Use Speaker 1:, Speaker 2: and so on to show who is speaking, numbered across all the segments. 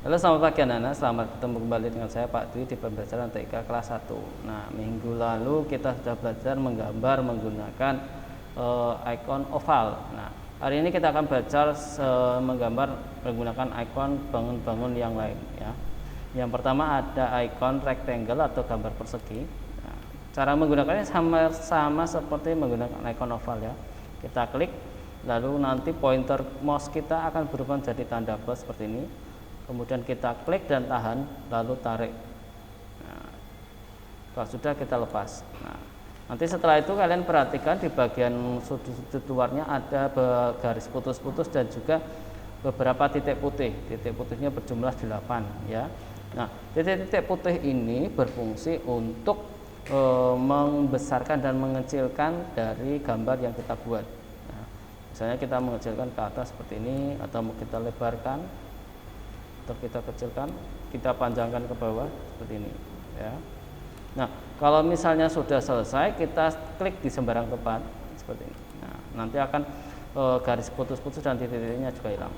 Speaker 1: Halo, selamat pagi anak-anak, selamat ketemu kembali dengan saya Pak Dwi di pembelajaran TK kelas 1. Nah, minggu lalu kita sudah belajar menggambar menggunakan icon oval. Nah, hari ini kita akan belajar menggambar menggunakan icon bangun-bangun yang lain ya. Yang pertama ada icon rectangle atau gambar persegi. Nah, cara menggunakannya sama seperti menggunakan icon oval ya. Kita klik, lalu nanti pointer mouse kita akan berubah menjadi tanda plus seperti ini. Kemudian kita klik dan tahan, lalu tarik. Nah, kalau sudah kita lepas. Nah, nanti setelah itu kalian perhatikan di bagian sudut-sudut luarnya ada garis putus-putus dan juga beberapa titik putih. Titik putihnya berjumlah 8 ya. Nah, titik-titik putih ini berfungsi untuk membesarkan dan mengecilkan dari gambar yang kita buat. Nah, misalnya kita mengecilkan ke atas seperti ini, atau mau kita lebarkan, atau kita kecilkan, kita panjangkan ke bawah seperti ini ya. Nah, kalau misalnya sudah selesai, kita klik di sembarang tempat seperti ini. Nah, nanti akan garis putus-putus dan titik-titiknya juga hilang.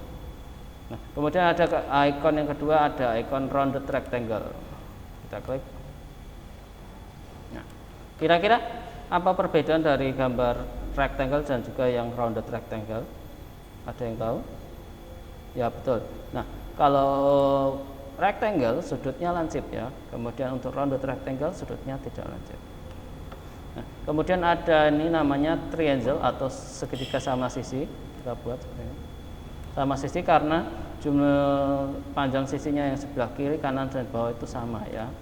Speaker 1: Nah, kemudian ada icon yang kedua, ada icon rounded rectangle. Kita klik. Nah, kira-kira apa perbedaan dari gambar rectangle dan juga yang rounded rectangle? Ada yang tahu? Ya, betul. Nah, kalau rectangle sudutnya lancip ya, kemudian untuk rounded rectangle sudutnya tidak lancip. Nah, kemudian ada ini namanya triangle atau segitiga sama sisi. Kita buat seperti ini. Sama sisi karena jumlah panjang sisinya yang sebelah kiri, kanan, dan bawah itu sama ya.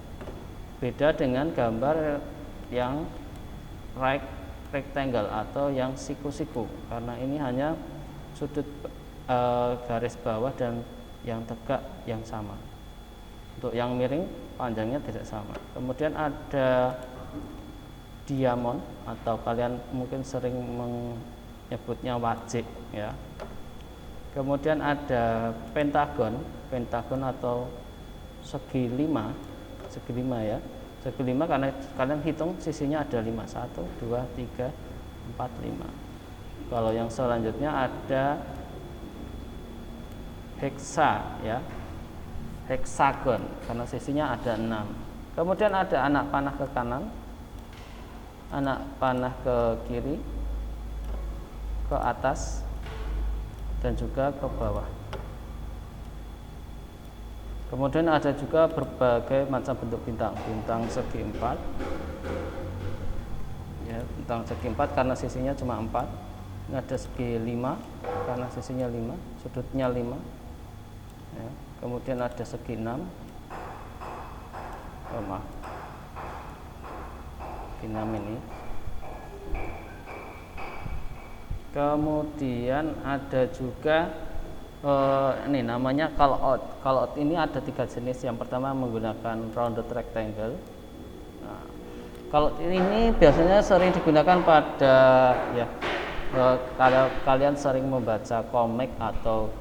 Speaker 1: Beda dengan gambar yang right rectangle atau yang siku-siku, karena ini hanya sudut garis bawah dan yang tegak yang sama. Untuk yang miring panjangnya tidak sama. Kemudian ada diamond atau kalian mungkin sering menyebutnya wajik ya. Kemudian ada pentagon atau segi lima ya. Segi lima karena kalian hitung sisinya ada 5, 1, 2, 3, 4, 5. Kalau yang selanjutnya ada heksa ya, heksagon karena sisinya ada 6. Kemudian ada anak panah ke kanan, anak panah ke kiri, ke atas, dan juga ke bawah. Kemudian ada juga berbagai macam bentuk bintang, bintang segi 4 ya, bintang segi 4 karena sisinya cuma 4. Ini ada segi 5 karena sisinya 5, sudutnya 5 ya. Kemudian ada segi 6, segi 6 ini. Kemudian ada juga ini namanya call out. Call out ini ada 3 jenis. Yang pertama menggunakan rounded rectangle. Nah, kalau ini biasanya sering digunakan pada ya kalau kalian sering membaca komik atau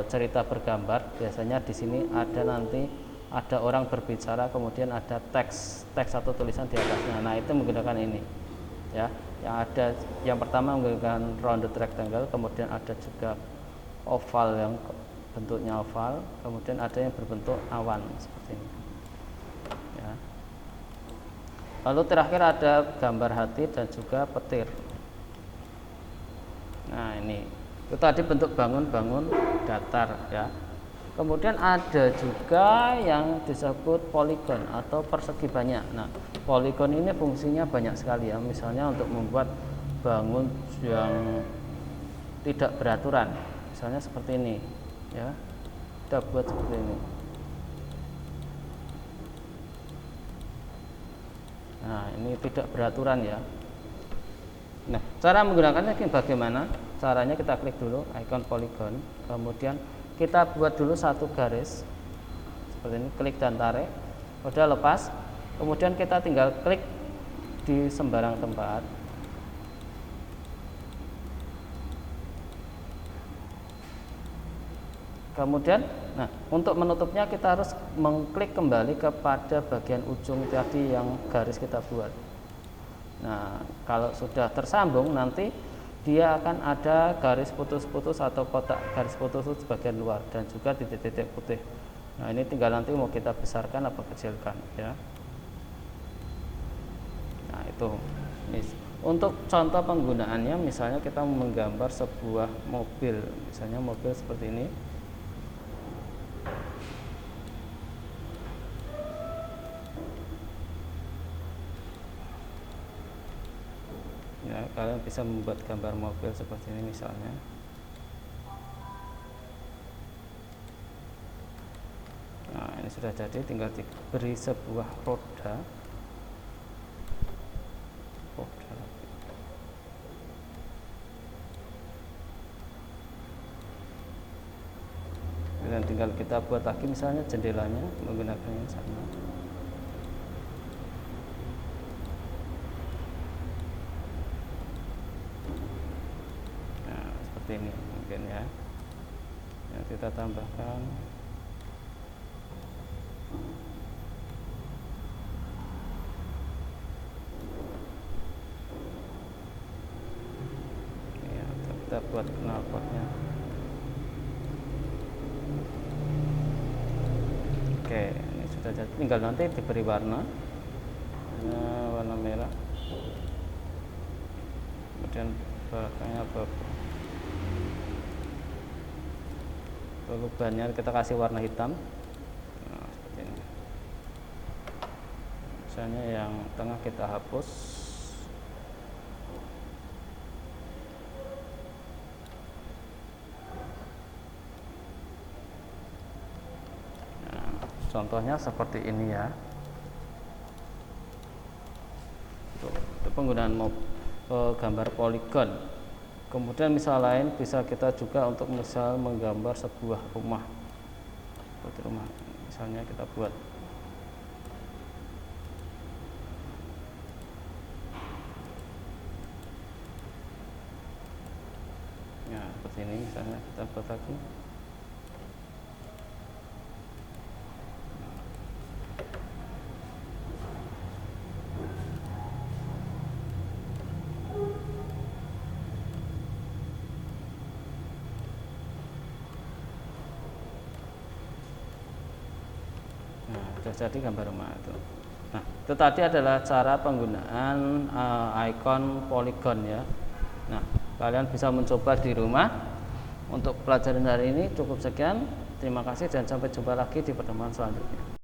Speaker 1: cerita bergambar, biasanya di sini ada orang berbicara, kemudian ada teks atau tulisan di atasnya. Nah, itu menggunakan ini ya. Yang pertama menggunakan rounded rectangle, kemudian ada juga oval yang bentuknya oval, kemudian ada yang berbentuk awan seperti ini ya. Lalu terakhir ada gambar hati dan juga petir. Nah, ini itu tadi bentuk bangun-bangun datar ya. Kemudian ada juga yang disebut poligon atau persegi banyak. Nah, poligon ini fungsinya banyak sekali ya. Misalnya untuk membuat bangun yang tidak beraturan, misalnya seperti ini ya. Kita buat seperti ini. Nah, ini tidak beraturan ya. Nah, cara menggunakannya bagaimana? Caranya kita klik dulu icon poligon, kemudian kita buat dulu satu garis seperti ini, klik dan tarik. Udah lepas, kemudian kita tinggal klik di sembarang tempat. Kemudian, nah, untuk menutupnya kita harus mengklik kembali kepada bagian ujung tadi yang garis kita buat. Nah, kalau sudah tersambung nanti dia akan ada garis putus-putus atau kotak garis putus di bagian luar dan juga titik-titik putih. Nah, ini tinggal nanti mau kita besarkan apa kecilkan ya. Nah, itu. Untuk contoh penggunaannya, misalnya kita menggambar sebuah mobil, misalnya mobil seperti ini. Ya, kalian bisa membuat gambar mobil seperti ini misalnya. Nah, ini sudah jadi, tinggal diberi sebuah roda. Dan tinggal kita buat lagi misalnya jendelanya menggunakan yang sama. Nah, seperti ini mungkin ya. Yang kita tambahkan. Ya, kita buat knalpotnya. Oke, ini sudah jadi. Tinggal nanti diberi warna. Warna merah. Kemudian belakangnya bannya kita kasih warna hitam. Nah, seperti ini. Misalnya yang tengah kita hapus. Nah, contohnya seperti ini ya. Itu penggunaan gambar poligon. Kemudian misal lain bisa kita juga untuk misal menggambar sebuah rumah, seperti rumah. Misalnya kita buat ya seperti ini, misalnya kita buat lagi. Sudah jadi gambar rumah itu. Nah, itu tadi adalah cara penggunaan icon polygon ya. Nah, kalian bisa mencoba di rumah. Untuk pelajaran hari ini cukup sekian. Terima kasih dan sampai jumpa lagi di pertemuan selanjutnya.